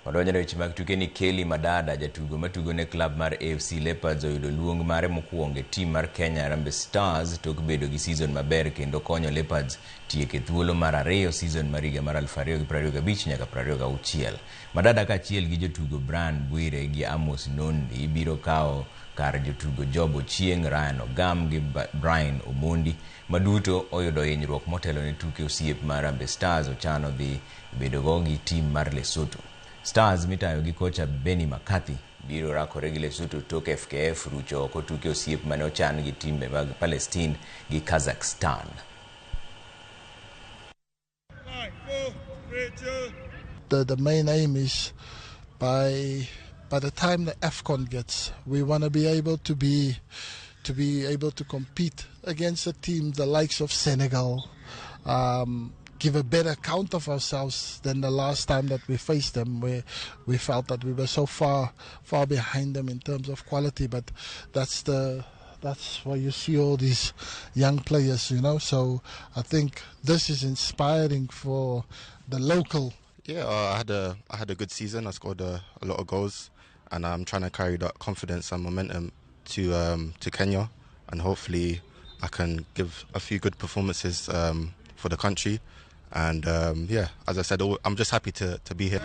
Wadonjore weche mag tuke ni Kelly Madada, jatugo matugo ne klab mar AFC Leopards, oyudo luong mare mokwongo e tim mar Kenya Harambee Stars tok bedo gi season maber kendo konyo Leopards tieke thuolo mar 2 season mar higa mar 2025 nyaka 26. Madada kaachiel gi jotugo Brian Bwire gi Amos Nondi biro kawo kar jotugo Job Ochieng, Ryan Ogam gi Brian Omondi maduto oyudo hinyruok motelo ne tuke osiep mar Harambee Stars ochano dhi bedogo gi tim mar Lesotho. Stars mitayo gi kocha Benny McCarthy biro rakore gi Lesotho tok FKF rucho oko tuke osiep mane ochan gi timbe mag Palestine gi Kazakhstan. The main aim is by the time the AFCON gets, we want to be able to compete against a team the likes of Senegal, give a better account of ourselves than the last time that we faced them, where we felt that we were so far behind them in terms of quality. But that's why you see all these young players, you know. So I think this is inspiring for the local. Yeah, I had a good season. I scored a lot of goals, and I'm trying to carry that confidence and momentum to Kenya, and hopefully I can give a few good performances for the country. And yeah, as I said, I'm just happy to be here.